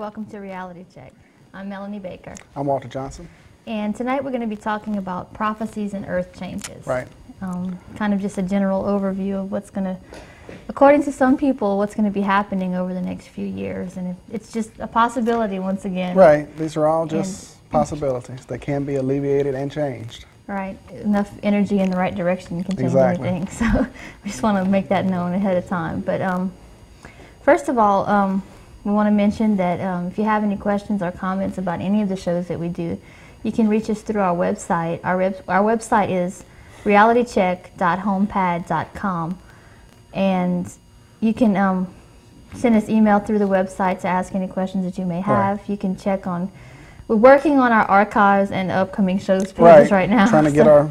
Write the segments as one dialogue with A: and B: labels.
A: welcome to Reality Check. I'm Melanie Baker.
B: I'm Walter Johnson.
A: And tonight we're going to be talking about prophecies and earth changes.
B: Right.
A: Kind of just a general overview of what's going to, according to some people, what's going to be happening over the next few years. And it's just a possibility once again.
B: Right. These are all just possibilities that can be alleviated and changed.
A: Right. Enough energy in the right direction can change anything. So we just want to make that known ahead of time. But first of all, we want to mention that if you have any questions or comments about any of the shows that we do, you can reach us through our website. Our website is realitycheck.homepad.com, and you can send us email through the website to ask any questions that you may have. Right. You can check on. We're working on our archives and upcoming shows pages right now.
B: Trying to get our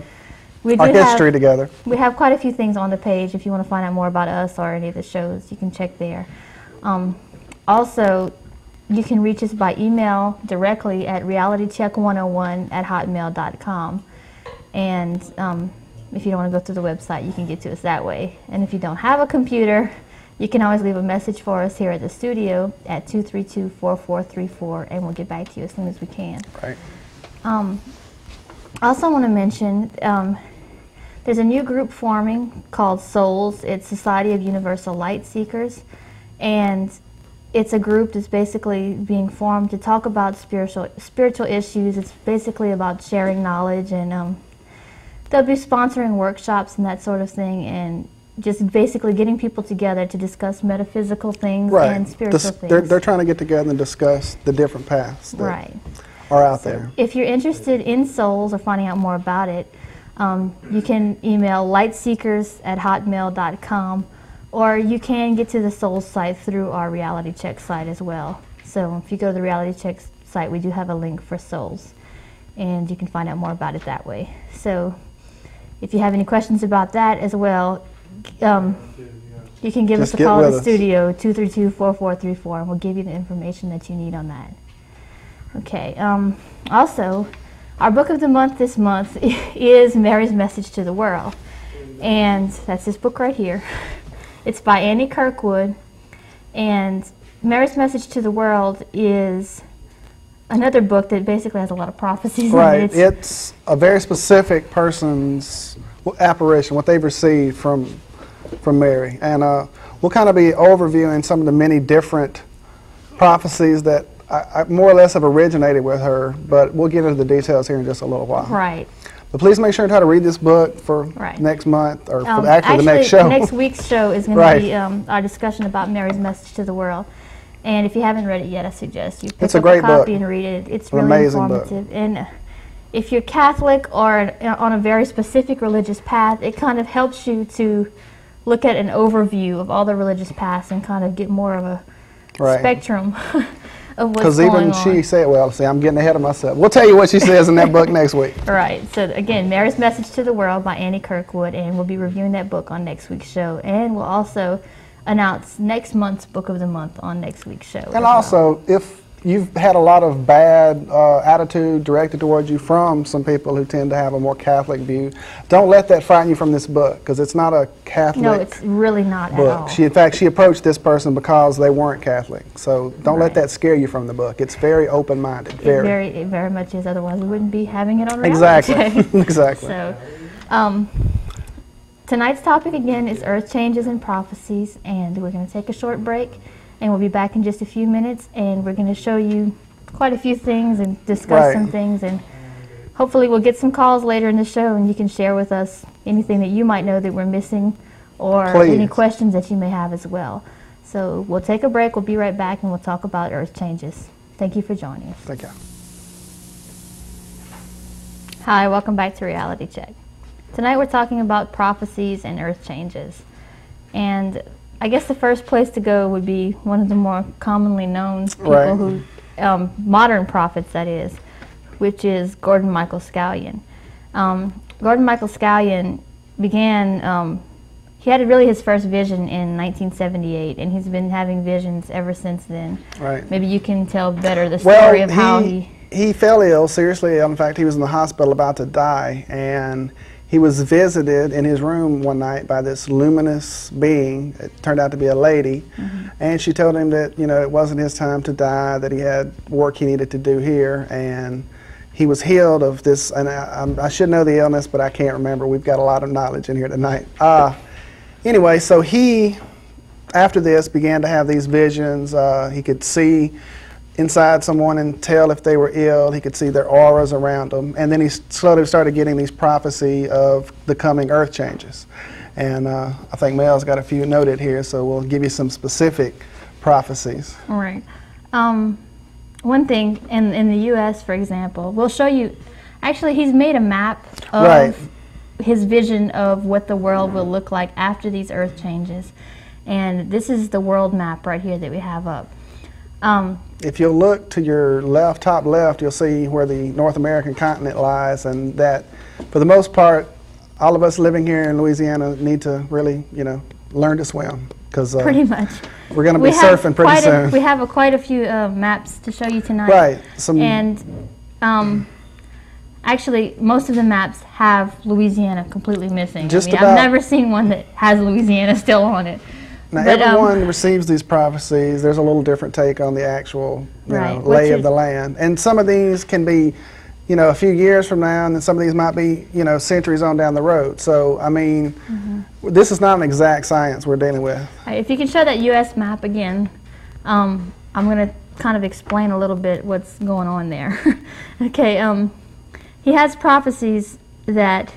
B: history together.
A: We have quite a few things on the page. If you want to find out more about us or any of the shows, you can check there. Also, you can reach us by email directly at realitycheck101@hotmail.com. And if you don't want to go through the website, you can get to us that way. And if you don't have a computer, you can always leave a message for us here at the studio at 232-4434, and we'll get back to you as soon as we can.
B: Right.
A: I also want to mention there's a new group forming called SOULS. It's Society of Universal Light Seekers, and it's a group that's basically being formed to talk about spiritual issues. It's basically about sharing knowledge, and they'll be sponsoring workshops and that sort of thing, and just basically getting people together to discuss metaphysical things and spiritual things.
B: They're trying to get together and discuss the different paths that are out there.
A: If you're interested in SOULS or finding out more about it, you can email lightseekers@hotmail.com, or you can get to the SOULS site through our Reality Check site as well. So if you go to the Reality Check site, we do have a link for SOULS, and you can find out more about it that way. So if you have any questions about that as well, you can give us a call at the studio, 232-4434, and we'll give you the information that you need on that. Okay. Also, our book of the month this month is Mary's Message to the World, and that's this book right here. It's by Annie Kirkwood, and Mary's Message to the World is another book that basically has a lot of prophecies in it.
B: It's a very specific person's apparition, what they've received from Mary, and we'll kind of be overviewing some of the many different prophecies that I more or less have originated with her, but we'll get into the details here in just a little while.
A: Right.
B: But please make sure to try to read this book for next month, or for actually the next show.
A: Next week's show is going to be our discussion about Mary's Message to the World. And if you haven't read it yet, I suggest you pick up a copy and read it. It's really informative. And if you're Catholic or on a very specific religious path, it kind of helps you to look at an overview of all the religious paths and kind of get more of a spectrum of what's going on.
B: Because even she said, well, see, I'm getting ahead of myself. We'll tell you what she says in that book next week.
A: Right. So again, Mary's Message to the World by Annie Kirkwood, and we'll be reviewing that book on next week's show. And we'll also announce next month's book of the month on next week's show.
B: And also, if you've had a lot of bad attitude directed towards you from some people who tend to have a more Catholic view, don't let that frighten you from this book, because it's not a Catholic book.
A: No, it's really not at all.
B: In fact, she approached this person because they weren't Catholic. So don't let that scare you from the book. It's very open-minded.
A: It very much is. Otherwise, we wouldn't be having it on Reality Check.
B: Exactly.
A: So, tonight's topic again is earth changes and prophecies, and we're going to take a short break. And we'll be back in just a few minutes, and we're going to show you quite a few things and discuss some things, and hopefully we'll get some calls later in the show, and you can share with us anything that you might know that we're missing, or any questions that you may have as well. So we'll take a break, we'll be right back, and we'll talk about earth changes. Thank you for joining us.
B: Thank you.
A: Hi, welcome back to Reality Check. Tonight we're talking about prophecies and earth changes. And I guess the first place to go would be one of the more commonly known people who, modern prophets that is, which is Gordon Michael Scallion. Gordon Michael Scallion began, he had really his first vision in 1978, and he's been having visions ever since then. Right. Maybe you can tell better the story of how he
B: fell ill, seriously ill. In fact, he was in the hospital about to die, and he was visited in his room one night by this luminous being. It turned out to be a lady, and she told him that, you know, it wasn't his time to die, that he had work he needed to do here, and he was healed of this, and I should know the illness, but I can't remember. We've got a lot of knowledge in here tonight. Anyway, so he, after this, began to have these visions. He could see inside someone and tell if they were ill. He could see their auras around them. And then he slowly started getting these prophecy of the coming earth changes. And I think Mel's got a few noted here, so we'll give you some specific prophecies.
A: All right. One thing, in the U.S., for example, we'll show you, actually, he's made a map of his vision of what the world will look like after these earth changes. And this is the world map right here that we have up.
B: If you'll look to your left, top left, you'll see where the North American continent lies, and that, for the most part, all of us living here in Louisiana need to really, you know, learn to swim, because
A: pretty much
B: we're going to be surfing pretty soon.
A: We have quite a few maps to show you tonight.
B: Right.
A: And actually, most of the maps have Louisiana completely missing.
B: Just
A: I've never seen one that has Louisiana still on it.
B: Now, everyone receives these prophecies. There's a little different take on the actual, you know, lay of the land. And some of these can be, you know, a few years from now, and then some of these might be, you know, centuries on down the road. So, I mean, this is not an exact science we're dealing with.
A: If you can show that U.S. map again, I'm going to kind of explain a little bit what's going on there. Okay, he has prophecies that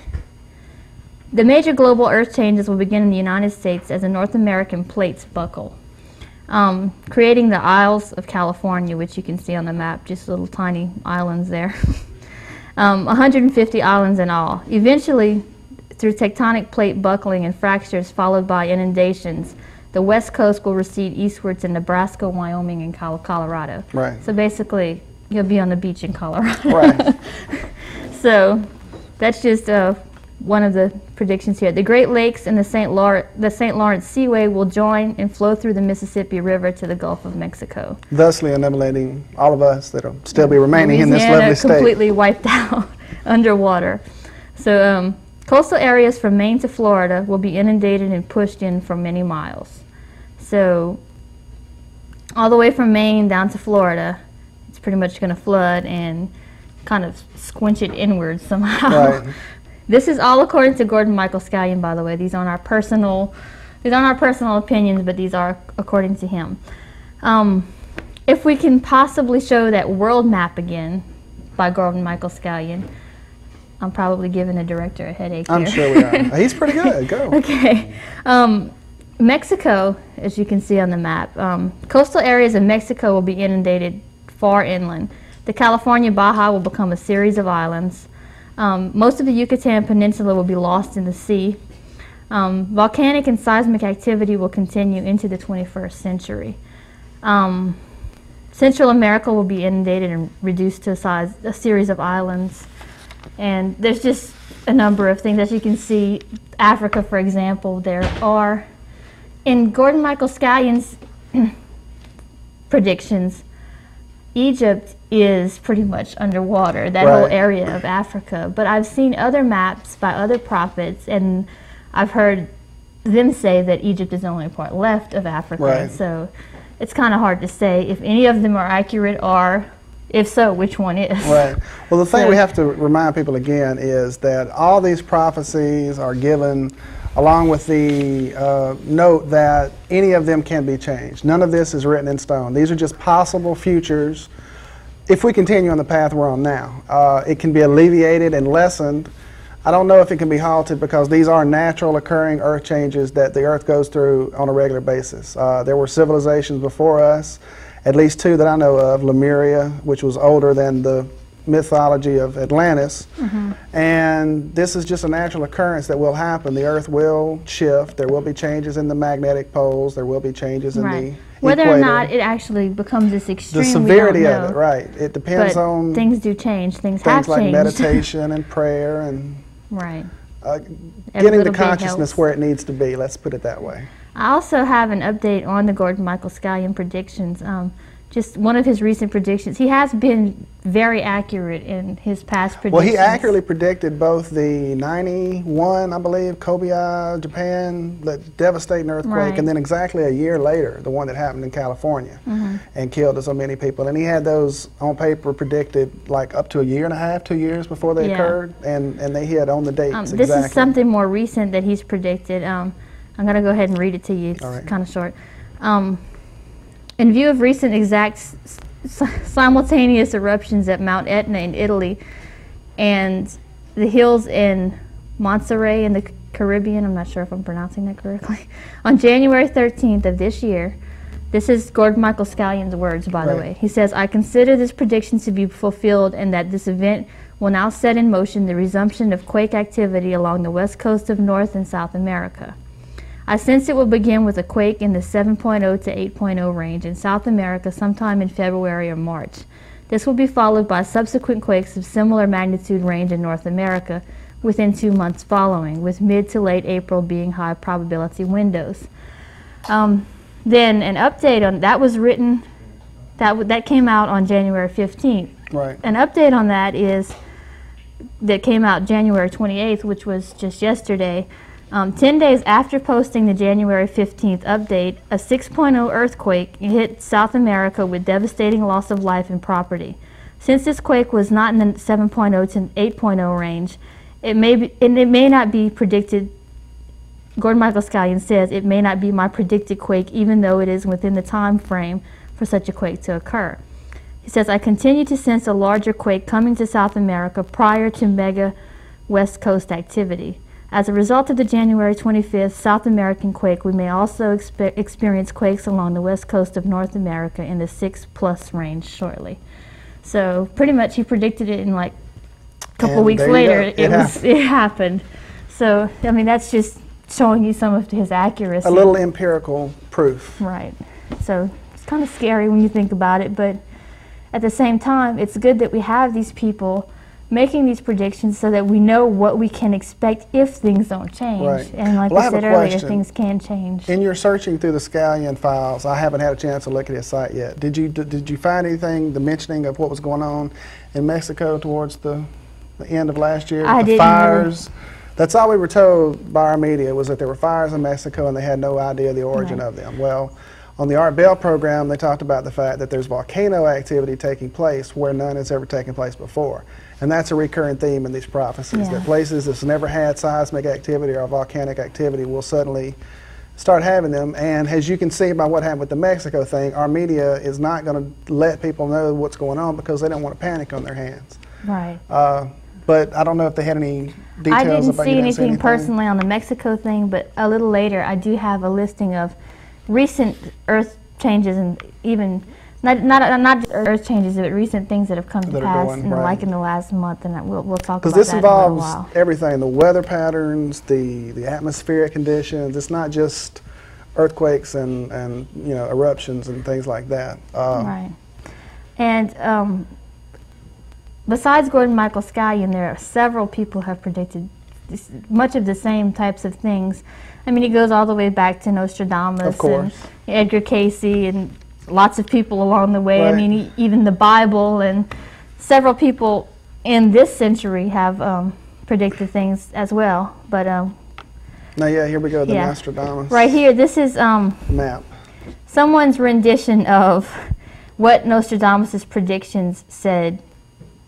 A: the major global earth changes will begin in the United States as the North American plates buckle, creating the Isles of California, which you can see on the map, just little tiny islands there. 150 islands in all. Eventually, through tectonic plate buckling and fractures followed by inundations, the west coast will recede eastwards in Nebraska, Wyoming, and Colorado.
B: Right.
A: So basically, you'll be on the beach in Colorado.
B: Right.
A: So that's just one of the predictions here. The Great Lakes and the St. Lawrence Seaway will join and flow through the Mississippi River to the Gulf of Mexico. Thusly
B: eliminating all of us that will still be remaining in this lovely state.
A: Completely wiped out underwater. So coastal areas from Maine to Florida will be inundated and pushed in for many miles. So all the way from Maine down to Florida, it's pretty much going to flood and kind of squinch it inwards somehow. Right. This is all according to Gordon Michael Scallion, by the way. These aren't our personal opinions, but these are according to him. If we can possibly show that world map again by Gordon Michael Scallion, I'm probably giving the director a headache here.
B: I'm sure we are. He's pretty good. Go.
A: Okay. Mexico, as you can see on the map, coastal areas of Mexico will be inundated far inland. The California Baja will become a series of islands. Most of the Yucatan Peninsula will be lost in the sea. Volcanic and seismic activity will continue into the 21st century. Central America will be inundated and reduced to a series of islands. And there's just a number of things. As you can see, Africa, for example, there are, in Gordon Michael Scallion's predictions, Egypt is pretty much underwater, that whole area of Africa. But I've seen other maps by other prophets, and I've heard them say that Egypt is the only part left of Africa. So it's kind of hard to say if any of them are accurate, or if so, which one is.
B: Right. Well, the thing we have to remind people again is that all these prophecies are given along with the note that any of them can be changed. None of this is written in stone. These are just possible futures if we continue on the path we're on now. It can be alleviated and lessened. I don't know if it can be halted, because these are natural occurring earth changes that the earth goes through on a regular basis. There were civilizations before us, at least two that I know of, Lemuria, which was older than the mythology of Atlantis, and this is just a natural occurrence that will happen. The earth will shift, there will be changes in the magnetic poles, there will be changes in the
A: whether
B: equator.
A: Or not it actually becomes this extreme,
B: the severity
A: we don't know.
B: of it, right. It depends on
A: things do change, things
B: like
A: changed.
B: meditation and prayer and
A: getting
B: the consciousness where it needs to be, let's put it that way.
A: I also have an update on the Gordon Michael Scallion predictions. just one of his recent predictions. He has been very accurate in his past predictions.
B: Well, he accurately predicted both the 91, I believe, Kobe, Japan, the devastating earthquake,
A: Right.
B: and then exactly a year later, the one that happened in California and killed so many people. And he had those on paper predicted like up to a year and a half, 2 years before they occurred, and they hit on the dates exactly.
A: This is something more recent that he's predicted. I'm going to go ahead and read it to you. It's kind of short. In view of recent exact simultaneous eruptions at Mount Etna in Italy and the hills in Montserrat in the Caribbean, I'm not sure if I'm pronouncing that correctly, on January 13th of this year, this is Gord Michael Scallion's words, by the way. He says, I consider this prediction to be fulfilled and that this event will now set in motion the resumption of quake activity along the west coast of North and South America. I sense it will begin with a quake in the 7.0 to 8.0 range in South America sometime in February or March. This will be followed by subsequent quakes of similar magnitude range in North America within 2 months following, with mid to late April being high probability windows. Then an update on that was written, that came out on January 15th.
B: Right.
A: An update on that that came out January 28th, which was just yesterday. 10 days after posting the January 15th update, a 6.0 earthquake hit South America with devastating loss of life and property. Since this quake was not in the 7.0 to 8.0 range, it may not be predicted. Gordon Michael Scallion says it may not be my predicted quake, even though it is within the time frame for such a quake to occur. He says, I continue to sense a larger quake coming to South America prior to mega West Coast activity. As a result of the January 25th South American quake, we may also experience quakes along the west coast of North America in the 6+ range shortly. So pretty much he predicted it in like a couple weeks later. It happened. So I mean, that's just showing you some of his accuracy.
B: A little empirical proof.
A: Right. So it's kind of scary when you think about it, but at the same time, it's good that we have these people making these predictions so that we know what we can expect if things don't change.
B: Right.
A: And like I said earlier, things can change.
B: In your searching through the Scallion files, I haven't had a chance to look at his site yet. Did you find anything, the mentioning of what was going on in Mexico towards the end of last year?
A: I
B: the
A: didn't
B: fires. That's all we were told by our media, was that there were fires in Mexico and they had no idea the origin of them. Well, on the Art Bell program, they talked about the fact that there's volcano activity taking place where none has ever taken place before. And that's a recurring theme in these prophecies, that places that's never had seismic activity or volcanic activity will suddenly start having them. And as you can see by what happened with the Mexico thing, our media is not going to let people know what's going on because they don't want to panic on their hands.
A: Right.
B: But I don't know if they had any details.
A: I didn't
B: about
A: see anything personally on the Mexico thing, but a little later I do have a listing of recent earth changes and even not just earth changes, but recent things that have come to pass, like in the last month, and we'll talk about that in a little while. Because
B: this involves everything: the weather patterns, the atmospheric conditions. It's not just earthquakes and eruptions and things like that.
A: Right. And besides Gordon Michael Scallion, there are several people who have predicted much of the same types of things. I mean, it goes all the way back to Nostradamus and Edgar Cayce and lots of people along the way. Right. I mean, even the Bible, and several people in this century have predicted things as well. But now,
B: here we go. The Nostradamus.
A: Right here, this is
B: map.
A: Someone's rendition of what Nostradamus's predictions said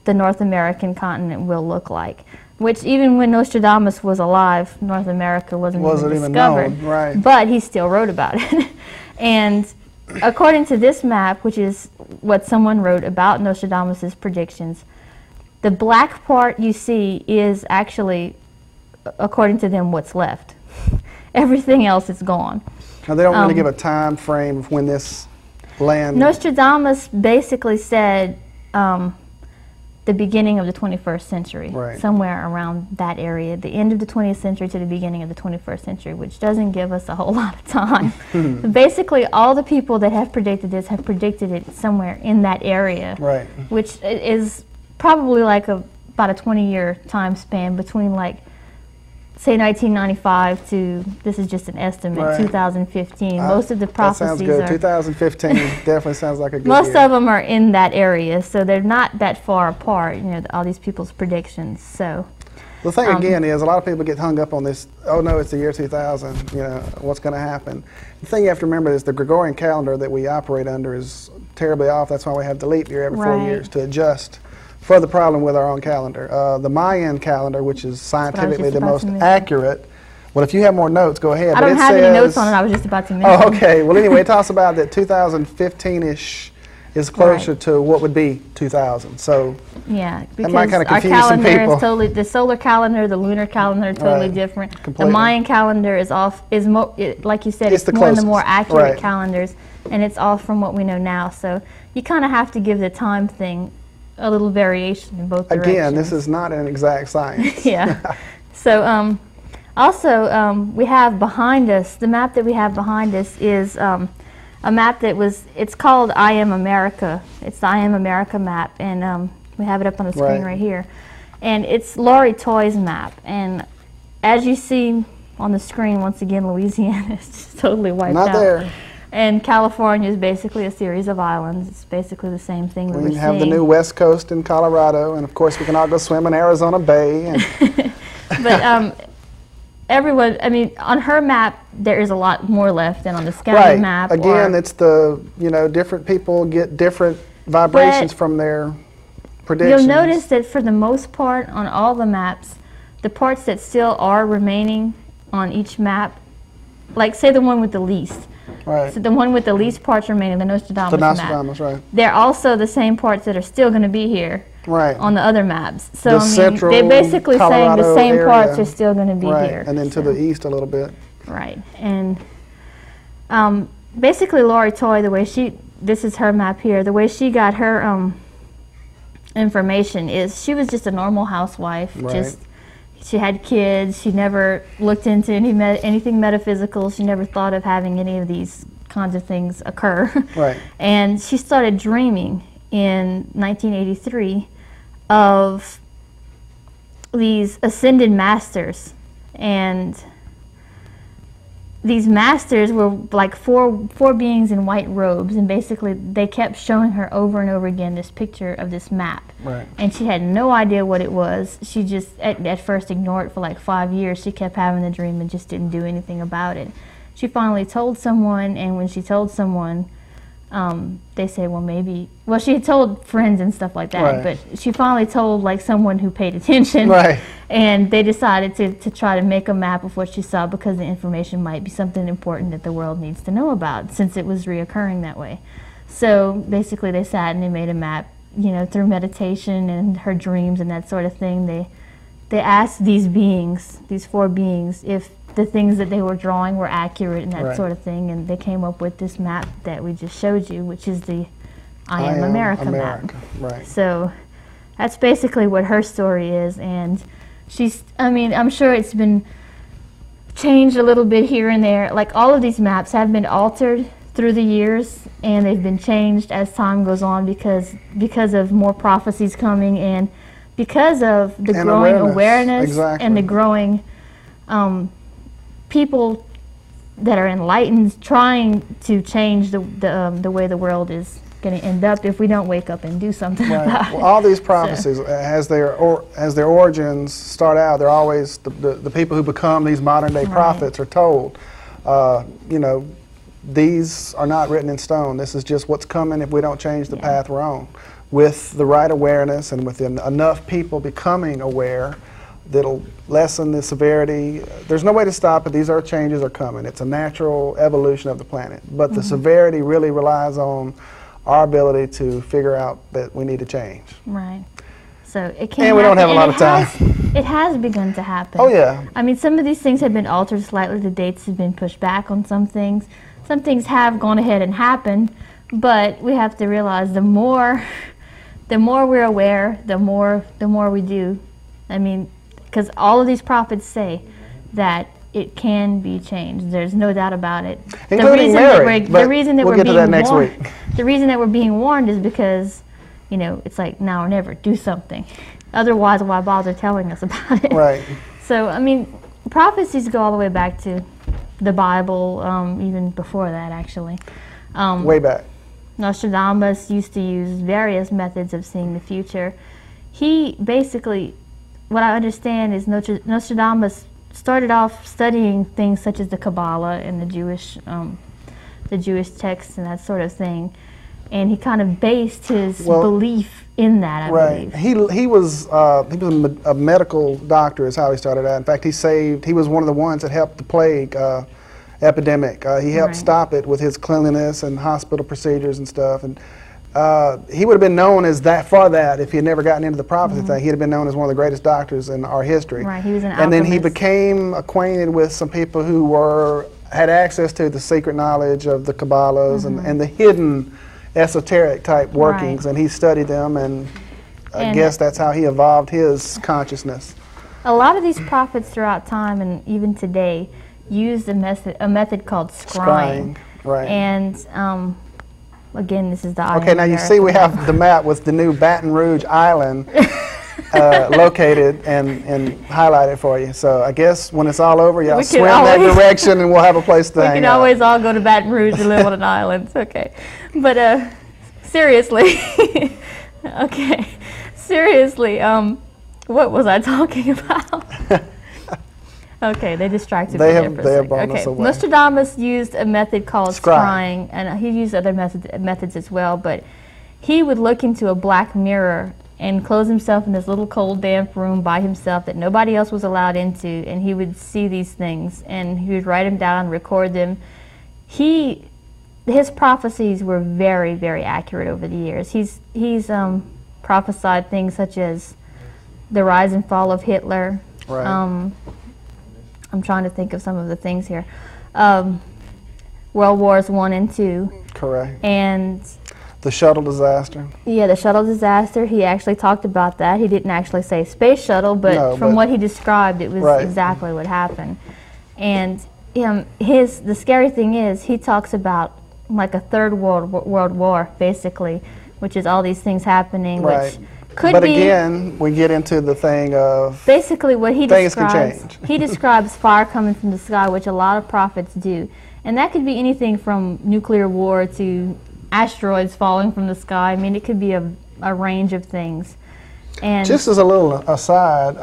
A: the North American continent will look like. Which, even when Nostradamus was alive, North America wasn't even discovered.
B: Known, right.
A: But he still wrote about it. And according to this map, which is what someone wrote about Nostradamus's predictions, the black part you see is actually, according to them, what's left. Everything else is gone.
B: Now, they don't really give a time frame of when this land...
A: Nostradamus basically said the beginning of the 21st century, somewhere around that area, the end of the 20th century to the beginning of the 21st century, which doesn't give us a whole lot of time. Basically, all the people that have predicted this have predicted it somewhere in that area, which is probably like about a 20-year time span between like say 1995 to, this is just an estimate,
B: Right.
A: 2015. Most of the prophecies
B: that sounds good.
A: are
B: 2015 definitely sounds like a good
A: most
B: year.
A: of them are in that area, so they're not that far apart, you know, all these people's predictions. So
B: The thing again is a lot of people get hung up on this, oh no, it's the year 2000, you know, what's going to happen. The thing you have to remember is the Gregorian calendar that we operate under is terribly off. That's why we have the leap year every 4
A: Right.
B: years to adjust for the problem with our own calendar. The Mayan calendar, which is scientifically
A: just
B: the
A: about
B: most
A: to mention.
B: accurate. Well, if you have more notes, go ahead.
A: I
B: But
A: don't
B: it
A: have any notes
B: says-
A: on it, I was just about to mention.
B: Oh, okay. Well, anyway, it talks about that 2015-ish is closer
A: Right.
B: to what would be 2000. So
A: Yeah, because
B: might kinda
A: our
B: confuse some
A: calendar
B: people.
A: is totally, the solar calendar, the lunar calendar are totally
B: Right.
A: different.
B: Completely.
A: The Mayan calendar is off, like you said,
B: It's
A: it's
B: the
A: one of the more
B: closest.
A: accurate
B: Right.
A: calendars, and it's off from what we know now. So you kind of have to give the time thing a little variation in both directions.
B: again, this is not an exact science.
A: Yeah. So also we have behind us, the map that we have behind us is a map that was, it's called I Am America. It's the I Am America map, and we have it up on the screen right here. And it's Laurie Toy's map, and as you see on the screen, once again, Louisiana is just totally wiped out.
B: Not there.
A: And California is basically a series of islands. It's basically the same thing that we're
B: We have the
A: seeing.
B: new West Coast in Colorado, and of course we can all go swim in Arizona Bay. And
A: But everyone, I mean, on her map, there is a lot more left than on the Scallion
B: right.
A: map.
B: Again,
A: or,
B: it's the, you know, different people get different vibrations
A: But
B: from their predictions.
A: you'll notice that for the most part, on all the maps, the parts that still are remaining on each map, like say the one with the least.
B: Right.
A: So the one with the least parts remaining, the Nostradamus
B: The
A: map.
B: Nostradamus, right.
A: They're also the same parts that are still going to be here
B: Right.
A: on the other maps. So
B: The
A: I mean,
B: central
A: they're basically saying the
B: Colorado
A: same parts
B: area.
A: are still going to be
B: Right.
A: here.
B: And then to
A: So,
B: the east a little bit.
A: right. And basically Laurie Toy, the way she, this is her map here, the way she got her information is she was just a normal housewife.
B: Right.
A: Just she had kids. She never looked into anything metaphysical. She never thought of having any of these kinds of things occur.
B: Right.
A: And she started dreaming in 1983 of these ascended masters, and these masters were like four beings in white robes, and basically they kept showing her over and over again this picture of this map.
B: Right.
A: And she had no idea what it was. She just at first ignored it for like 5 years. She kept having the dream and just didn't do anything about it. She finally told someone, and when she told someone, they said, well, maybe, well, she had told friends and stuff like that,
B: Right.
A: but she finally told like someone who paid attention.
B: Right.
A: And they decided to try to make a map of what she saw, because the information might be something important that the world needs to know about, since it was reoccurring that way. So basically they sat and they made a map, you know, through meditation and her dreams and that sort of thing. They asked these beings, these four beings, if the things that they were drawing were accurate and that
B: Right.
A: sort of thing, and they came up with this map that we just showed you, which is the I Am America map.
B: Right.
A: So that's basically what her story is, and she's, I mean, I'm sure it's been changed a little bit here and there. Like all of these maps have been altered through the years, and they've been changed as time goes on because of more prophecies coming, and because of the
B: And
A: growing
B: awareness.
A: awareness
B: Exactly.
A: and the growing people that are enlightened trying to change the way the world is going to end up if we don't wake up and do something
B: Right.
A: about it.
B: Well, all these prophecies, as their origins start out, they're always the people who become these modern day
A: Right.
B: prophets are told, you know, these are not written in stone. This is just what's coming if we don't change the
A: Yeah.
B: path we're on. With the right awareness and with enough people becoming aware, that'll lessen the severity. There's no way to stop it. These earth changes are coming. It's a natural evolution of the planet. But the severity really relies on our ability to figure out that we need to change.
A: Right. So it can
B: And we don't have a lot
A: happen,
B: of time.
A: It has begun to happen.
B: Oh, yeah.
A: I mean, some of these things have been altered slightly. The dates have been pushed back on some things. Some things have gone ahead and happened, but we have to realize the more we're aware, the more we do. I mean, because all of these prophets say that it can be changed. There's no doubt about it.
B: Including Mary, but
A: the reason that
B: we'll
A: we're
B: get to
A: being
B: that next
A: warned,
B: week.
A: the reason that we're being warned is because, you know, it's like now or never. Do something. Otherwise, why bother telling us about it?
B: Right.
A: So I mean, prophecies go all the way back to the Bible, even before that, actually.
B: Way back.
A: Nostradamus used to use various methods of seeing the future. He basically, what I understand is Nostradamus started off studying things such as the Kabbalah and the Jewish texts and that sort of thing, and he kind of based his belief in that. I believe.
B: He was a medical doctor, is how he started out. In fact, he was one of the ones that helped the plague epidemic. He helped stop it with his cleanliness and hospital procedures and stuff. And he would have been known as that if he had never gotten into the prophecy thing. He'd have been known as one of the greatest doctors in our history.
A: Right, he was an alchemist.
B: And then he became acquainted with some people who had access to the secret knowledge of the Kabbalahs and the hidden esoteric type workings, and he studied them, and I guess that's how he evolved his consciousness.
A: A lot of these prophets throughout time and even today used a method called scrying. Right. And again, this is the
B: okay. Now you see, we have the map with the new Baton Rouge Island located and highlighted for you. So I guess when it's all over, y'all swim that direction, and we'll have a place to hang out.
A: We can always all go to Baton Rouge and live on an island. It's okay. But seriously, seriously, what was I talking about? Okay, they distracted me there for a second. Okay, Nostradamus used a method called scrying, and he used other methods as well, but he would look into a black mirror and close himself in this little cold, damp room by himself that nobody else was allowed into, and he would see these things, and he would write them down, record them. His prophecies were very, very accurate over the years. He's prophesied things such as the rise and fall of Hitler. Right. I'm trying to think of some of the things here. World Wars I and II.
B: Correct.
A: And
B: the Shuttle Disaster.
A: Yeah, the Shuttle Disaster. He actually talked about that. He didn't actually say space shuttle, but from what he described, it was exactly what happened. And the scary thing is, he talks about like a third world war, basically, which is all these things happening, which could
B: but again, we get into the thing of
A: basically what he
B: things
A: describes.
B: Can change.
A: He describes fire coming from the sky, which a lot of prophets do, and that could be anything from nuclear war to asteroids falling from the sky. I mean, it could be a range of things. And
B: just as a little aside,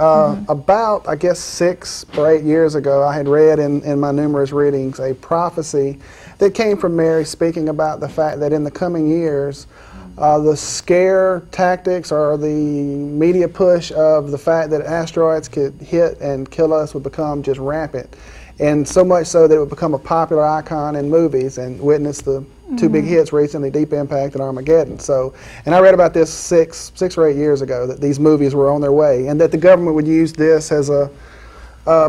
B: about I guess 6 or 8 years ago, I had read in my numerous readings a prophecy that came from Mary, speaking about the fact that in the coming years, the scare tactics or the media push of the fact that asteroids could hit and kill us would become just rampant. And so much so that it would become a popular icon in movies, and witness the 2 big hits recently, Deep Impact and Armageddon. So, and I read about this 6 or 8 years ago, that these movies were on their way, and that the government would use this as a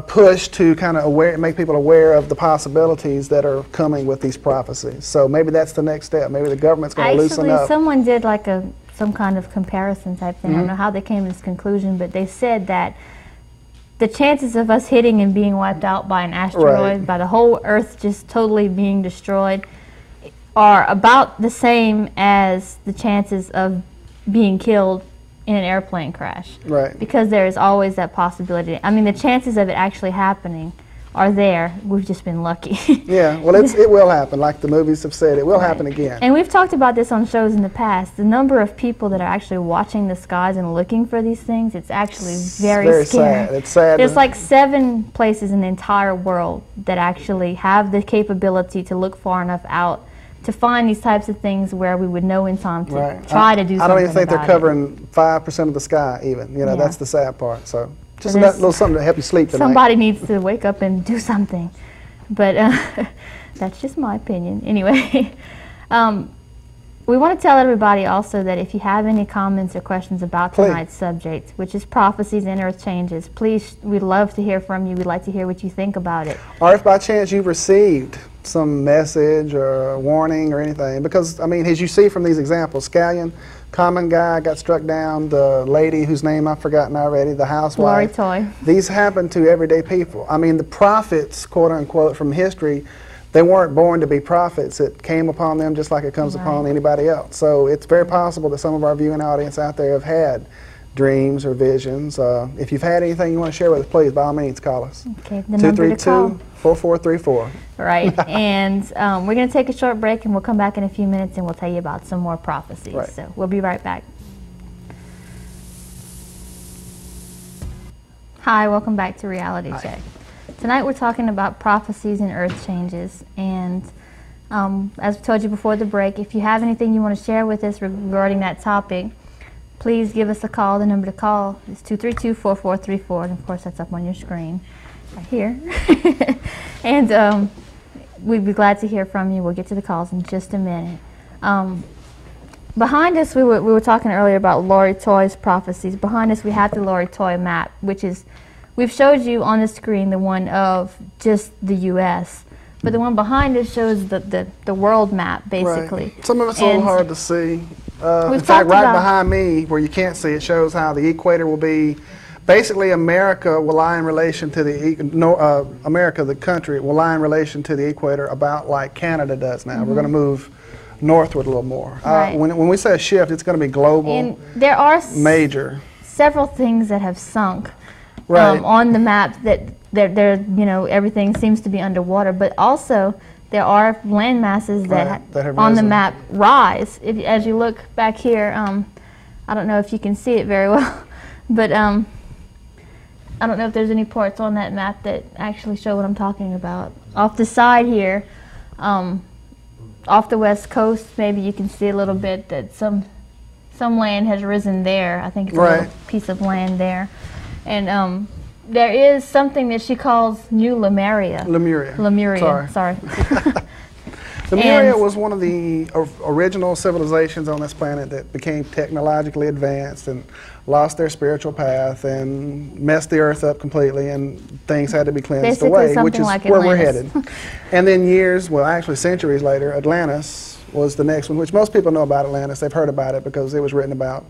B: push to kind of make people aware of the possibilities that are coming with these prophecies. So maybe that's the next step. Maybe the government's going to loosen up.
A: Someone did like some kind of comparison type thing. I don't know how they came to this conclusion, but they said that the chances of us hitting and being wiped out by an asteroid, by the whole Earth just totally being destroyed, are about the same as the chances of being killed in an airplane crash.
B: Right.
A: Because there is always that possibility. I mean, the chances of it actually happening are there. We've just been lucky.
B: Yeah, well, it will happen. Like the movies have said, it will happen again.
A: And we've talked about this on shows in the past. The number of people that are actually watching the skies and looking for these things, it's actually very scary.
B: Sad. It's sad.
A: There's like 7 places in the entire world that actually have the capability to look far enough out to find these types of things where we would know in time to try to do something.
B: I don't even think they're covering 5% of the sky even. You know, that's the sad part. So just a little something to help you sleep tonight.
A: Somebody needs to wake up and do something. But that's just my opinion. Anyway, we want to tell everybody also that if you have any comments or questions about tonight's subject, which is prophecies and earth changes, please, we'd love to hear from you. We'd like to hear what you think about it.
B: Or if by chance you've received some message or a warning or anything, because I mean, as you see from these examples, Scallion, common guy, got struck down, the lady whose name I've forgotten already, the housewife.
A: Lori Toy.
B: These happen to everyday people. I mean, the prophets, quote unquote, from history, they weren't born to be prophets. It came upon them just like it comes upon anybody else. So it's very possible that some of our viewing audience out there have had dreams or visions. If you've had anything you want to share with us, please, by all means, call us.
A: Okay, the number to call.
B: 232-4434.
A: Right, and we're going to take a short break, and we'll come back in a few minutes, and we'll tell you about some more prophecies.
B: Right.
A: So we'll be right back. Hi, welcome back to Reality
B: Hi.
A: Check. Tonight we're talking about prophecies and earth changes, and as we told you before the break, if you have anything you want to share with us regarding that topic, please give us a call. The number to call is 232-4434, and of course that's up on your screen right here. And we'd be glad to hear from you. We'll get to the calls in just a minute. Behind us, we were talking earlier about Laurie Toy's prophecies. Behind us we have the Laurie Toy map, which is, we've showed you on the screen the one of just the U.S., but the one behind us shows the world map, basically.
B: Right. Some of it's a little hard to see. In fact, right behind me, where you can't see, it shows how the equator will be. Basically, America will lie in relation to the America, the country, will lie in relation to the equator about like Canada does now. We're going to move northward a little more.
A: Right.
B: When we say a shift, it's going to be global.
A: And there are
B: major
A: several things that have sunk
B: right.
A: On the map that they're you know, everything seems to be underwater, but also there are land masses that
B: have
A: on
B: risen.
A: the map rise. As you look back here, I don't know if you can see it very well, but I don't know if there's any parts on that map that actually show what I'm talking about. Off the side here, off the west coast, maybe you can see a little bit that some land has risen there. I think it's a
B: right.
A: little piece of land there. And there is something that she calls New Lemuria. Lemuria. Sorry.
B: Lemuria was one of the original civilizations on this planet that became technologically advanced and lost their spiritual path and messed the earth up completely, and things had to be cleansed
A: basically
B: away, which is
A: like
B: where
A: Atlantis.
B: we're headed. And then actually centuries later, Atlantis was the next one, which most people know about Atlantis. They've heard about it because it was written about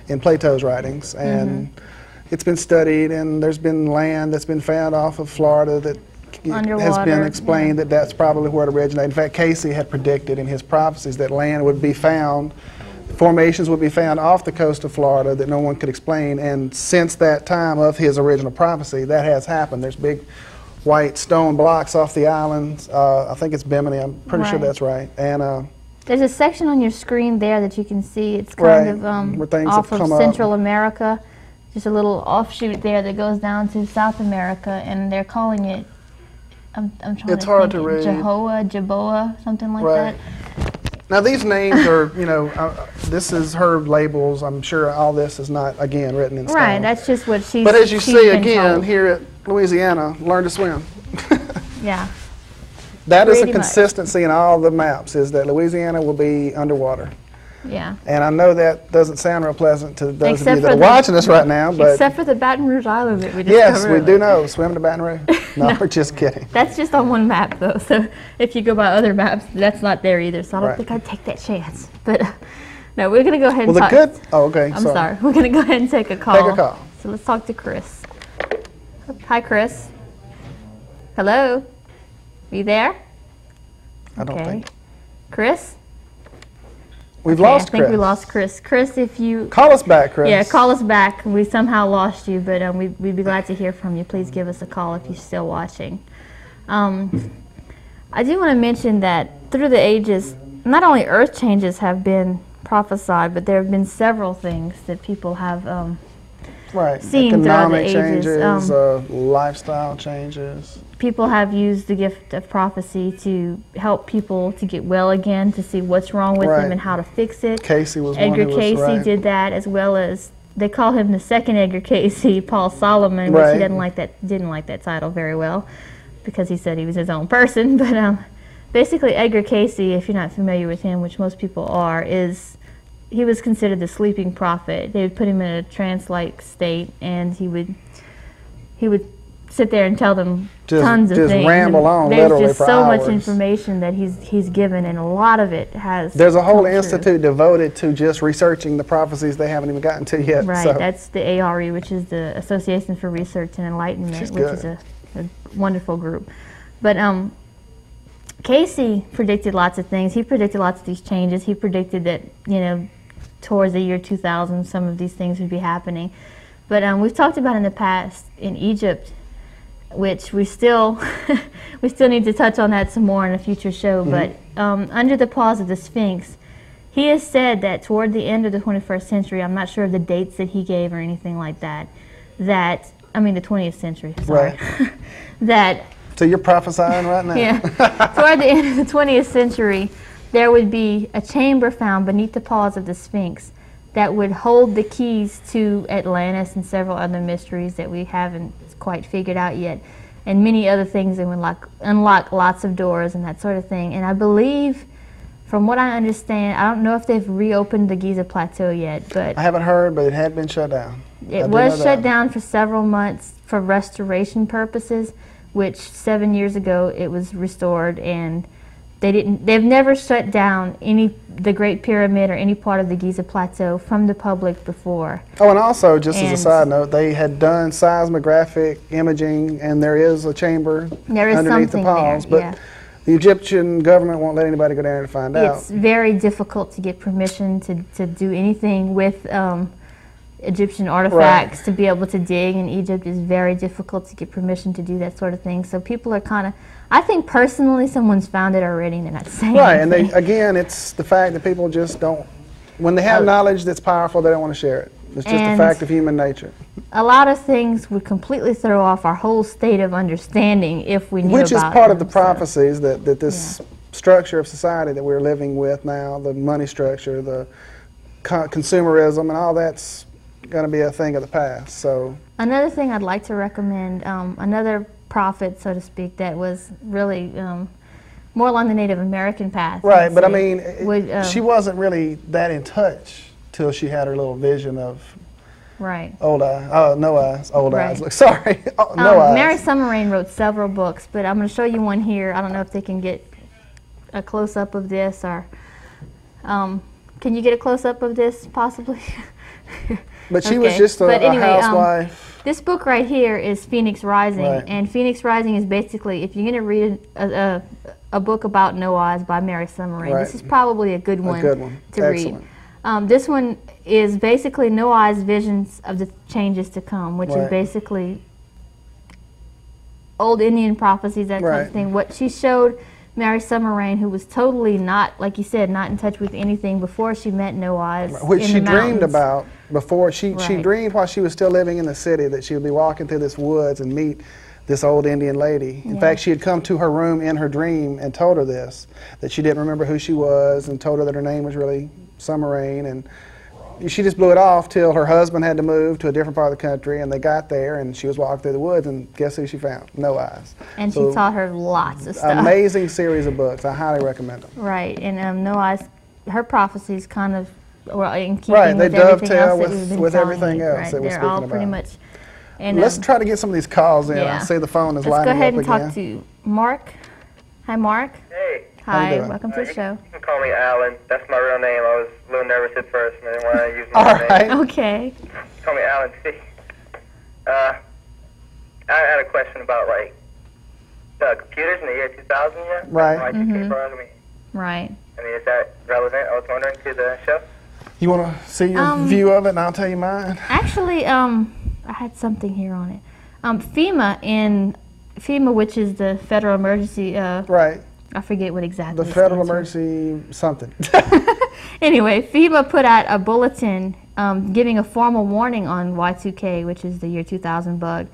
B: in Plato's writings. And it's been studied, and there's been land that's been found off of Florida that has been explained that that's probably where it originated. In fact, Cayce had predicted in his prophecies that land would be found, formations would be found off the coast of Florida that no one could explain. And since that time of his original prophecy, that has happened. There's big white stone blocks off the islands. I think it's Bimini. I'm pretty sure that's right. And
A: there's a section on your screen there that you can see. It's kind of off of Central America. Just a little offshoot there that goes down to South America, and they're calling it, I'm trying to think.
B: It's hard to read.
A: Jaboa, something like that.
B: Now these names are, you know, this is her labels. I'm sure all this is not, again, written in stone.
A: Right, that's just what she's
B: But as you see, again, here at Louisiana, learn to swim.
A: Yeah.
B: That is a consistency in all the maps, is that Louisiana will be underwater.
A: Yeah.
B: And I know that doesn't sound real pleasant to those of you that are watching us right now, but
A: except for the Baton Rouge Island that we just
B: yes, we do know, swim to Baton Rouge. No, we're just kidding.
A: That's just on one map, though. So if you go by other maps, that's not there either. So I don't think I'd take that chance. But no, we're going to go ahead and talk.
B: Oh, okay.
A: I'm sorry. We're going to go ahead and take a call.
B: Take a call.
A: So let's talk to Chris. Hi, Chris. Hello? Are you there?
B: I don't think.
A: Chris?
B: We've lost Chris.
A: I think we lost Chris. Chris, if you...
B: Call us back, Chris.
A: Yeah, call us back. We somehow lost you, but we'd be glad to hear from you. Please give us a call if you're still watching. I do want to mention that through the ages, not only earth changes have been prophesied, but there have been several things that people have seen throughout the ages.
B: Economic changes, lifestyle changes.
A: People have used the gift of prophecy to help people to get well again, to see what's wrong with them and how to fix it.
B: Cayce was
A: Edgar
B: one who was
A: Cayce did that, as well as they call him the second Edgar Cayce, Paul Solomon, which he didn't like that title very well because he said he was his own person. But basically, Edgar Cayce, if you're not familiar with him, which most people are, he was considered the sleeping prophet. They would put him in a trance-like state, and he would sit there and tell them tons of things.
B: Just ramble on
A: literally for hours. There's just so much information that he's given, and a lot of it has.
B: There's a whole institute devoted to just researching the prophecies they haven't even gotten to yet.
A: Right,
B: so.
A: That's the ARE, which is the Association for Research and Enlightenment, which is a wonderful group. But Cayce predicted lots of things. He predicted lots of these changes. He predicted that, you know, towards the year 2000 some of these things would be happening. But we've talked about in the past in Egypt, which we still we still need to touch on that some more in a future show. But under the paws of the Sphinx, he has said that toward the end of the 21st century, I'm not sure of the dates that he gave or anything like that, I mean the 20th century, sorry, right.
B: So you're prophesying right now.
A: Yeah. Toward the end of the 20th century, there would be a chamber found beneath the paws of the Sphinx that would hold the keys to Atlantis and several other mysteries that we haven't quite figured out yet, and many other things that would unlock lots of doors and that sort of thing. And I believe, from what I understand, I don't know if they've reopened the Giza Plateau yet, but
B: I haven't heard, but it had been shut down.
A: It was shut down for several months for restoration purposes, which 7 years ago it was restored, and they've never shut down the Great Pyramid or any part of the Giza Plateau from the public before.
B: Oh, and also, just as a side note, they had done seismographic imaging, and there is a chamber underneath the paws, but the Egyptian government won't let anybody go down there to find out.
A: It's very difficult to get permission to do anything with Egyptian artifacts. To be able to dig in Egypt is very difficult to get permission to do that sort of thing. So people are kind of, I think personally someone's found it already and they're not saying anything.
B: And again, it's the fact that people just don't, when they have knowledge that's powerful, they don't want to share it. It's just a fact of human nature.
A: A lot of things would completely throw off our whole state of understanding if we knew about it.
B: Which is part of the prophecies that this structure of society that we're living with now, the money structure, the consumerism, and all that's going to be a thing of the past. So
A: another thing I'd like to recommend, another prophet, so to speak, that was really more along the Native American path.
B: Right, but I mean, she wasn't really that in touch till she had her little vision of old eyes. No eyes, old eyes. Look, sorry, no eyes.
A: Mary Summerrain wrote several books, but I'm going to show you one here. I don't know if they can get a close-up of this, or can you get a close-up of this, possibly?
B: But she was just a housewife.
A: This book right here is Phoenix Rising, and Phoenix Rising is basically, if you're going to read a book about no eyes by Mary Summerrain, this is probably a good one to read. This one is basically No Eyes Visions of the Changes to Come, which is basically old Indian prophecies, that kind of thing. What she showed Mary Summerrain, who was totally not, like you said, not in touch with anything before she met No Eyes.
B: Which she dreamed about before. She dreamed while she was still living in the city that she would be walking through this woods and meet this old Indian lady. In fact, she had come to her room in her dream and told her this, that she didn't remember who she was, and told her that her name was really Summerrain, and she just blew it off till her husband had to move to a different part of the country, and they got there, and she was walking through the woods, and guess who she found? No Eyes.
A: And she taught her lots of stuff.
B: Amazing series of books. I highly recommend them.
A: Right, and No Eyes, her prophecies kind of were in keeping with everything else that we've been
B: with everything else that we're
A: They're
B: speaking
A: all
B: about.
A: pretty much. And
B: let's try to get some of these calls in. I see the phone is lining up again.
A: Let's go ahead and talk to Mark. Hi, Mark.
C: Hey.
A: Hi, welcome to the show.
C: You can call me Alan. That's my real name. I was a little nervous at first, and I didn't want to use my name.
A: Okay.
C: Call me Alan C. I had a question about, like, computers in the year 2000 yet?
B: Right.
A: Right.
C: I mean, is that relevant, I was wondering, to the show?
B: You want to see your view of it, and I'll tell you mine?
A: Actually, I had something here on it. FEMA, which is the Federal Emergency... I forget what exactly.
B: The Federal Emergency something.
A: Anyway, FEMA put out a bulletin giving a formal warning on Y2K, which is the year 2000 bug,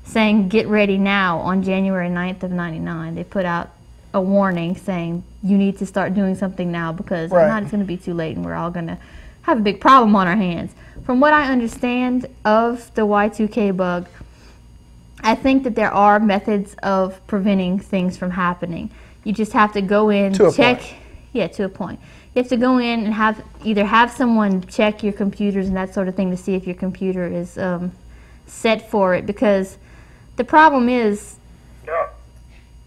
A: saying get ready now on January 9th of 99. They put out a warning saying you need to start doing something now because if not, it's going to be too late and we're all going to have a big problem on our hands. From what I understand of the Y2K bug, I think that there are methods of preventing things from happening. You just have to go in, check. Yeah, to a point. You have to go in and either have someone check your computers and that sort of thing to see if your computer is set for it. Because the problem is,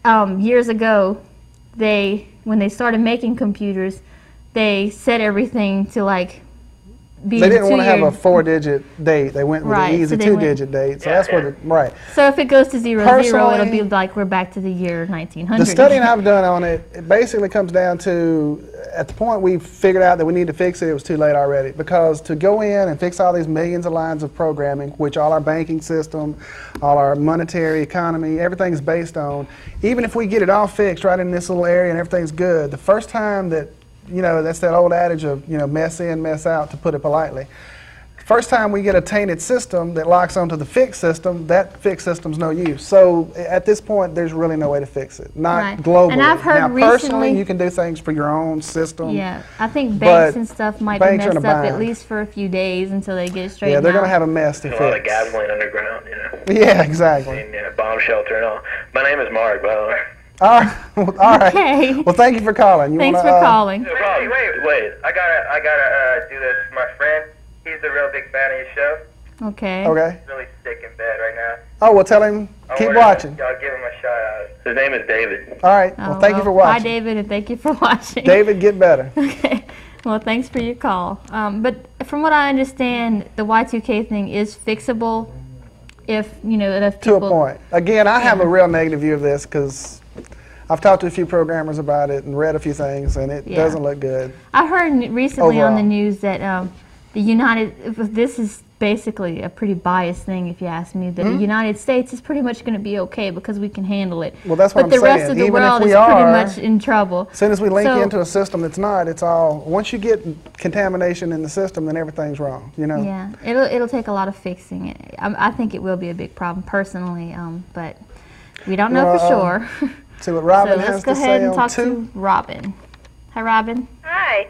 A: years ago, when they started making computers, they set everything to like be.
B: They didn't want to have a 4-digit date. They went with an easy 2-digit date. So that's what
A: So if it goes to 00, it'll be like we're back to the year 1900.
B: The studying I've done on it, it basically comes down to at the point we figured out that we need to fix it, it was too late already. Because to go in and fix all these millions of lines of programming, which all our banking system, all our monetary economy, everything's based on, even if we get it all fixed right in this little area and everything's good, the first time that, you know, that's that old adage of, you know, mess in, mess out, to put it politely. First time we get a tainted system that locks onto the fixed system, that fixed system's no use. So at this point, there's really no way to fix it, not globally.
A: And I've heard
B: now,
A: recently,
B: personally, you can do things for your own system.
A: Yeah, I think banks and stuff might be messed up at least for a few days until they get it straightened out.
B: Yeah, they're going to have a mess to fix.
C: A lot of gasoline underground, you know.
B: Yeah, exactly.
C: And, bomb shelter and all. My name is Mark, by the way.
B: All right.
A: Okay.
B: Well, thank you for calling.
A: Thanks for calling.
C: No problem. Wait. I gotta do this for my friend. He's a real big fan of your show.
A: Okay.
B: Okay.
C: He's really sick in bed right now.
B: Oh, well, tell him, keep watching.
C: I'll give him a shout out. His name is David.
B: All right. Well, thank you for watching.
A: Hi, David, and thank you for watching.
B: David, get better.
A: Okay. Well, thanks for your call. But from what I understand, the Y2K thing is fixable if, you know, enough people...
B: To a point. Again, I have a real negative view of this because I've talked to a few programmers about it and read a few things, and it doesn't look good.
A: I heard recently on the news that this is basically a pretty biased thing, if you ask me, that the United States is pretty much going to be okay because we can handle it.
B: Well, that's what
A: but
B: I'm saying.
A: the rest of the
B: Even
A: world
B: if we
A: is pretty much in trouble.
B: As soon as we link into a system that's not, it's all, once you get contamination in the system, then everything's wrong, you know?
A: Yeah, it'll take a lot of fixing. I think it will be a big problem personally, but we don't know for sure.
B: See what Robin
A: so
B: has
A: let's go
B: to
A: ahead
B: say
A: and
B: on
A: talk
B: two.
A: to Robin. Hi, Robin.
D: Hi.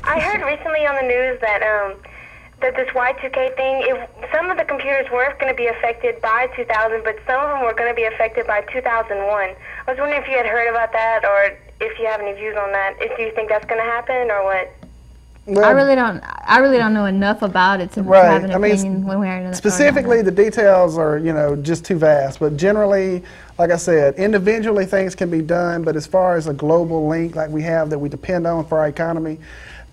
D: I heard recently on the news that that this Y2K thing, some of the computers weren't going to be affected by 2000, but some of them were going to be affected by 2001. I was wondering if you had heard about that, or if you have any views on that. Do you think that's going to happen, or what?
B: Well,
A: I really don't know enough about it to have an opinion one way or another.
B: Specifically, the details are, you know, just too vast. But generally, like I said, individually things can be done. But as far as a global link like we have that we depend on for our economy,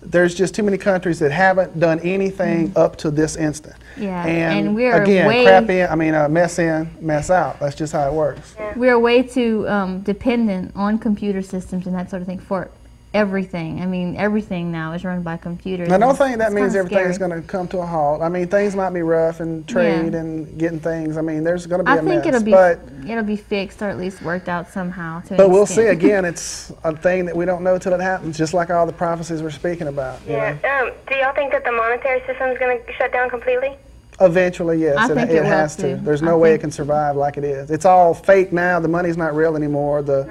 B: there's just too many countries that haven't done anything up to this instant.
A: Yeah,
B: and
A: we're
B: again,
A: way
B: mess in, mess out. That's just how it works.
D: Yeah.
A: We're way too dependent on computer systems and that sort of thing for everything. I mean, everything now is run by computers.
B: I don't think that means everything's
A: scary.
B: going to come to a halt. I mean, things might be rough and trade and getting things. I mean, there's going to be a mess.
A: I think it'll be fixed or at least worked out somehow.
B: But we'll see. Again, it's a thing that we don't know till it happens, just like all the prophecies we're speaking about.
D: Yeah. Do y'all think that the monetary system is going to shut down completely?
B: Eventually, yes.
A: I think
B: it has to. There's no way it can survive like it is. It's all fake now. The money's not real anymore. The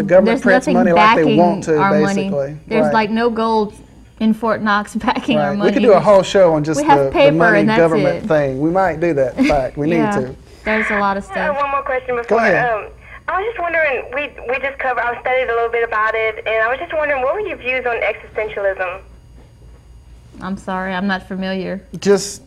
B: government prints money like they want to, basically.
A: Money. There's like no gold in Fort Knox backing our money.
B: We could do a whole show on just the money government
A: it.
B: thing. We might do that. In fact, we need to.
A: There's a lot of stuff.
D: One more question before.
B: Go ahead.
D: I was just wondering, we just covered, I studied a little bit about it, and I was just wondering, what were your views on existentialism?
A: I'm sorry, I'm not familiar.
B: Just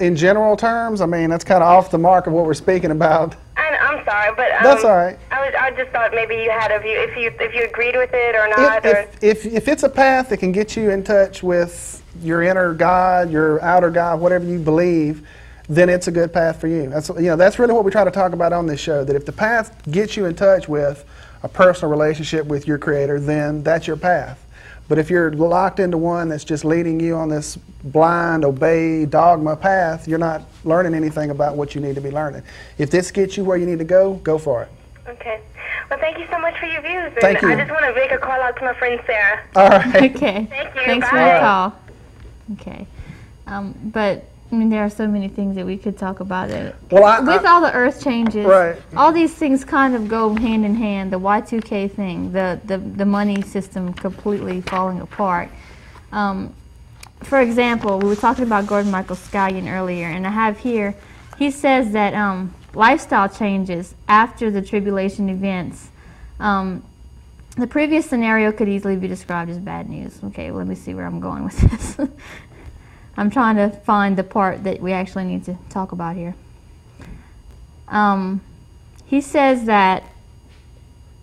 B: in general terms, I mean, that's kind of off the mark of what we're speaking about.
D: I'm sorry, but
B: that's all right.
D: I just thought maybe you had a view, if you agreed with it or not.
B: If it's a path that can get you in touch with your inner God, your outer God, whatever you believe, then it's a good path for you. That's really what we try to talk about on this show. That if the path gets you in touch with a personal relationship with your Creator, then that's your path. But if you're locked into one that's just leading you on this blind, obey, dogma path, you're not learning anything about what you need to be learning. If this gets you where you need to go for it.
D: Okay. Well, thank you so much for your views.
B: Thank you.
D: I just want to make a call out to my friend Sarah.
B: All right.
A: Okay.
D: Thank you.
A: Thanks for your call. Okay. But I mean, there are so many things that we could talk about. With all the Earth changes, all these things kind of go hand in hand. The Y2K thing, the money system completely falling apart. For example, we were talking about Gordon Michael Scallion earlier, and I have here, he says that lifestyle changes after the tribulation events. The previous scenario could easily be described as bad news. Okay, let me see where I'm going with this. I'm trying to find the part that we actually need to talk about here. He says that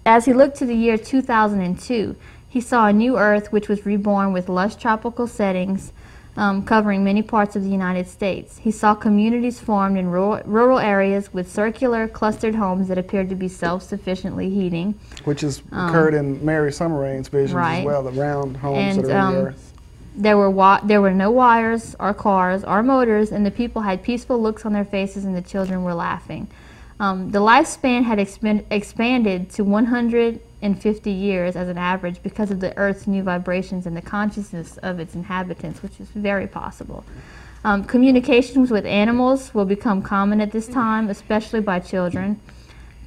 A: as he looked to the year 2002, he saw a new Earth which was reborn with lush tropical settings, covering many parts of the United States. He saw communities formed in rural areas with circular, clustered homes that appeared to be self-sufficiently heating.
B: Which has occurred in Mary Summer-Rain's visions as well, the round homes that are in the earth.
A: There were no wires or cars or motors, and the people had peaceful looks on their faces, and the children were laughing. The lifespan had expanded to 150 years as an average because of the Earth's new vibrations and the consciousness of its inhabitants, which is very possible. Communications with animals will become common at this time, especially by children.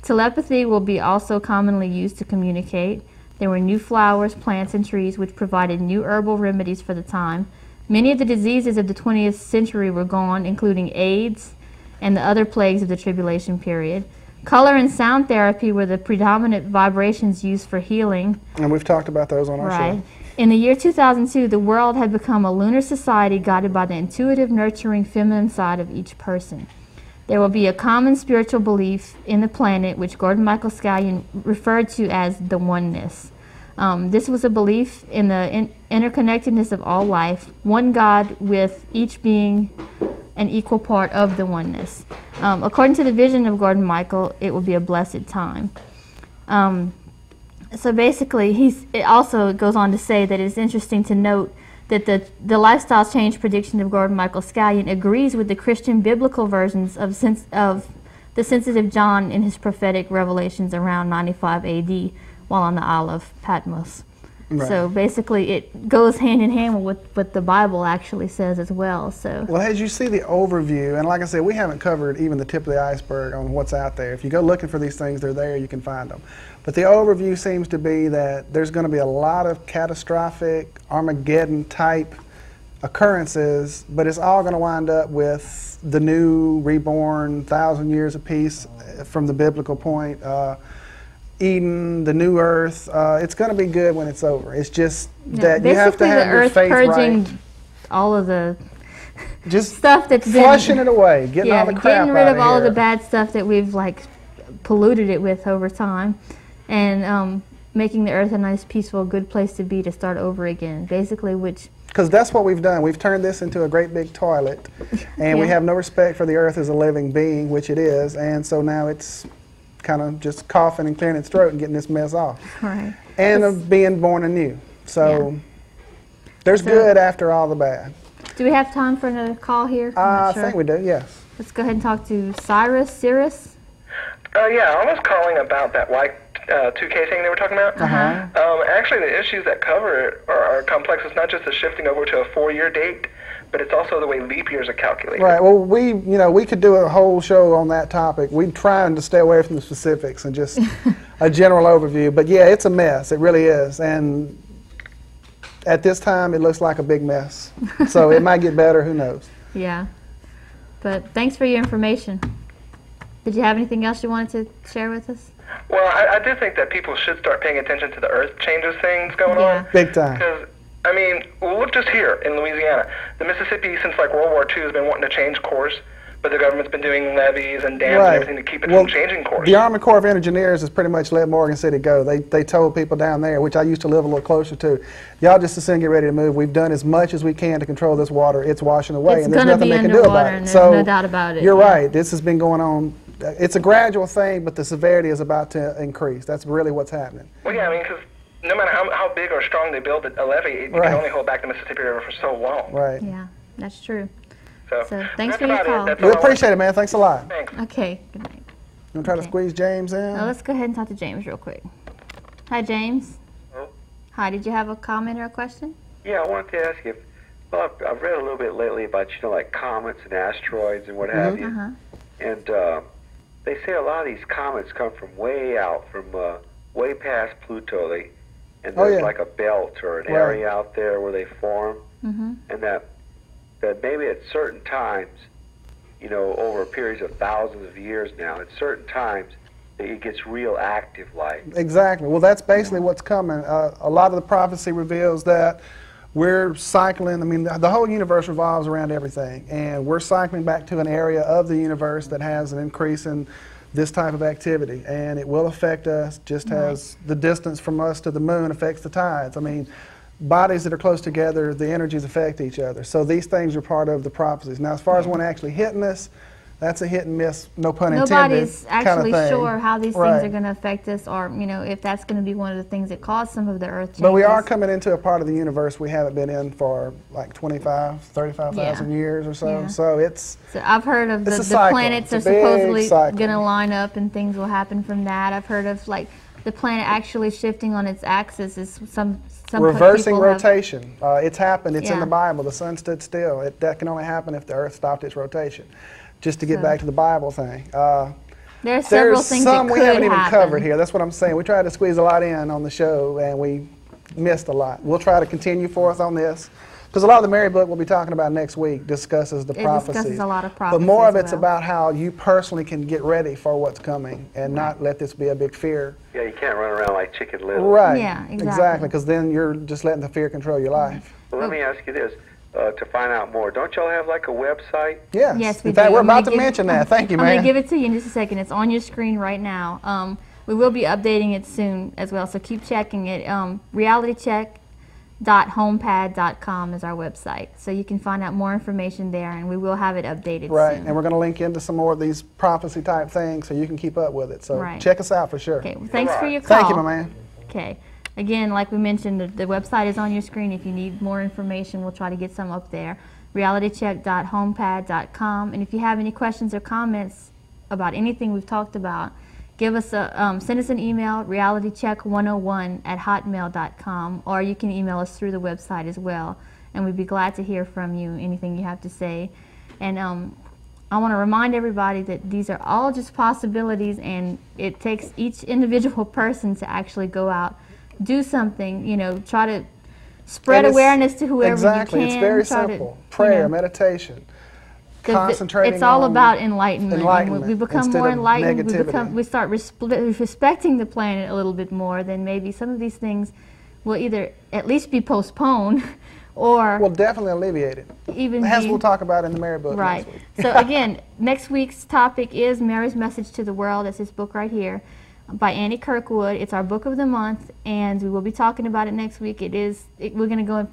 A: Telepathy will be also commonly used to communicate. There were new flowers, plants, and trees which provided new herbal remedies for the time. Many of the diseases of the 20th century were gone, including AIDS and the other plagues of the tribulation period. Color and sound therapy were the predominant vibrations used for healing.
B: And we've talked about those on our show.
A: In the year 2002, the world had become a lunar society guided by the intuitive, nurturing, feminine side of each person. There will be a common spiritual belief in the planet, which Gordon Michael Scallion referred to as the oneness. This was a belief in the interconnectedness of all life, one God with each being an equal part of the oneness. According to the vision of Gordon Michael, it will be a blessed time. So basically, it also goes on to say that it's interesting to note that the lifestyle change prediction of Gordon Michael Scallion agrees with the Christian biblical versions of the sensitive John in his prophetic revelations around 95 AD while on the Isle of Patmos. Right. So basically it goes hand in hand with what the Bible actually says as well. So,
B: well, as you see the overview, and like I said, we haven't covered even the tip of the iceberg on what's out there. If you go looking for these things, they're there, you can find them. But the overview seems to be that there's going to be a lot of catastrophic Armageddon type occurrences, but it's all going to wind up with the new reborn 1,000 years of peace from the biblical point. Eden, the new earth, it's going to be good when it's over. It's just that you have to have your faith
A: purging
B: right.
A: All of the
B: just
A: stuff that's
B: flushing it away, getting all the crap
A: getting rid
B: out
A: of all
B: here.
A: of the bad stuff that we've like polluted it with over time, and making the earth a nice, peaceful, good place to be to start over again. Basically,
B: because that's what we've done. We've turned this into a great big toilet, and we have no respect for the earth as a living being, which it is, and so now it's kind of just coughing and clearing its throat and getting this mess off.
A: Right.
B: And of being born anew. So there's good after all the bad.
A: Do we have time for another call here?
B: I think we do, yes.
A: Let's go ahead and talk to Cyrus.
C: Yeah, I was calling about that Y2K thing they were talking about. Actually, the issues that cover it are complex. It's not just the shifting over to a 4-year date, but it's also the way leap years are calculated.
B: Right. Well, we could do a whole show on that topic. We're trying to stay away from the specifics and just a general overview. But yeah, it's a mess. It really is. And at this time, it looks like a big mess. So it might get better. Who knows?
A: Yeah. But thanks for your information. Did you have anything else you wanted to share with us?
C: Well, I do think that people should start paying attention to the earth changes things going on.
B: Big time.
C: Because, I mean, look just here in Louisiana. The Mississippi, since like World War II, has been wanting to change course, but the government's been doing levees and dams and everything to keep it from changing course.
B: The Army Corps of Engineers has pretty much let Morgan City go. They told people down there, which I used to live a little closer to, y'all just as soon get ready to move. We've done as much as we can to control this water. It's washing away, and there's nothing they can do about it.
A: So no doubt about it.
B: You're right. This has been going on. It's a gradual thing, but the severity is about to increase. That's really what's happening.
C: Well, yeah, I mean, because no matter how big or strong they build a levee, it can only hold back the Mississippi River for so long.
B: Right.
A: Yeah, that's true.
C: So
A: thanks for your call.
B: We appreciate it, man. Thanks a lot.
C: Thanks.
A: Okay, good night.
B: You want to try to squeeze James in?
A: Now let's go ahead and talk to James real quick. Hi, James.
E: Hello.
A: Hi, did you have a comment or a question?
E: Yeah, I wanted to ask you, well, I've read a little bit lately about, like comets and asteroids and what have you. And they say a lot of these comets come from way out, from way past Pluto. And there's like a belt or an area out there where they form. And that maybe at certain times, over periods of thousands of years now, at certain times, it gets real active like.
B: Exactly. Well, that's basically what's coming. A lot of the prophecy reveals that we're cycling. I mean, the whole universe revolves around everything, and we're cycling back to an area of the universe that has an increase in this type of activity, and it will affect us just as the distance from us to the moon affects the tides. I mean, bodies that are close together, the energies affect each other. So these things are part of the prophecies. Now, as far as one actually hitting us, that's a hit and miss, no pun intended.
A: Nobody's
B: kind
A: actually
B: of thing.
A: sure how these
B: Right.
A: things are going to affect us, or if that's going to be one of the things that cause some of the earth changes.
B: But we are coming into a part of the universe we haven't been in for like 35,000 years or so.
A: Yeah.
B: So it's.
A: So I've heard of
B: It's a
A: the
B: cycle.
A: planets
B: It's
A: are
B: a big
A: supposedly
B: cycle.
A: going to line up and things will happen from that. I've heard of like the planet actually shifting on its axis is some
B: Reversing
A: people have-
B: rotation. It's happened. It's in
A: Yeah.
B: the Bible. The sun stood still. That can only happen if the earth stopped its rotation. Just to get
A: So-
B: back to the Bible thing.
A: There's several
B: There's
A: things
B: some
A: that
B: we
A: could
B: haven't even
A: happen.
B: covered here. That's what I'm saying. We tried to squeeze a lot in on the show, and we missed a lot. We'll try to continue forth on this, because a lot of the Mary book we'll be talking about next week discusses the prophecies.
A: Discusses a lot of
B: But
A: prophecies
B: more of
A: as
B: it's
A: well.
B: about how you personally can get ready for what's coming and not let this be a big fear.
E: Yeah, you can't run around like Chicken Little.
B: Right.
A: Yeah, exactly.
B: Because then you're just letting the fear control your life.
E: Well, let me ask you this. To find out more, don't y'all have like a website?
B: Yes.
A: Yes, we
B: In fact,
A: do.
B: we're
A: I'm gonna
B: about to mention that. Thank you,
A: I'm going
B: man.
A: to give it to you in just a second. It's on your screen right now. We will be updating it soon as well, so keep checking it. realitycheck.homepad.com is our website, so you can find out more information there, and we will have it updated
B: Right,
A: soon.
B: and we're going to link into some more of these prophecy type things so you can keep up with it. So
A: Right.
B: check us out for sure.
A: Okay, well, thanks for your call.
B: Thank you, my man.
A: Okay. Again, like we mentioned, the website is on your screen. If you need more information, we'll try to get some up there. realitycheck.homepad.com. And if you have any questions or comments about anything we've talked about, give us send us an email, realitycheck101@hotmail.com, or you can email us through the website as well. And we'd be glad to hear from you, anything you have to say. And I want to remind everybody that these are all just possibilities, and it takes each individual person to actually go out, do something, try to spread
B: And it's-
A: awareness to whoever
B: exactly.
A: you can.
B: It's very
A: try to,
B: simple. Prayer, meditation,
A: 'cause
B: concentrating
A: it's all
B: on
A: about enlightenment.
B: enlightenment
A: We become
B: instead
A: more
B: of
A: enlightened.
B: negativity.
A: We start respecting the planet a little bit more. Then maybe some of these things will either at least be postponed, or
B: We'll definitely alleviate it.
A: even
B: As
A: be
B: we'll talk about in the Mary book
A: right.
B: next week.
A: So again, next week's topic is Mary's Message to the World. That's this book right here by Annie Kirkwood. It's our book of the month, and we will be talking about it next week. We're going to go into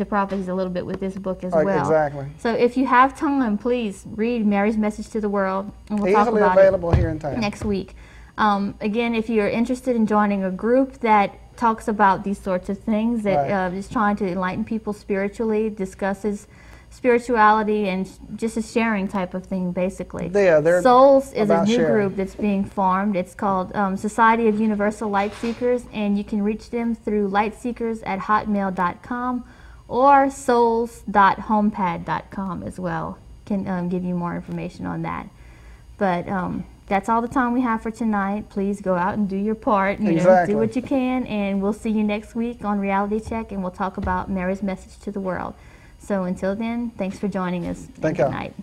A: prophecies a little bit with this book as well.
B: Exactly.
A: So if you have time, please read Mary's Message to the World, and we'll talk
B: Easily
A: about
B: available here in town.
A: next week. Again, if you're interested in joining a group that talks about these sorts of things, that
B: Right.
A: is trying to enlighten people spiritually, discusses spirituality, and just a sharing type of thing, basically.
B: Yeah, they're
A: Souls is a
B: about
A: new
B: sharing.
A: group that's being formed. It's called Society of Universal Light Seekers, and you can reach them through lightseekers@hotmail.com or souls.homepad.com as well. Can give you more information on that. But that's all the time we have for tonight. Please go out and do your part.
B: Exactly.
A: Do what you can, and we'll see you next week on Reality Check, and we'll talk about Mary's Message to the World. So until then, thanks for joining us.
B: Thank
A: Good
B: you.
A: night.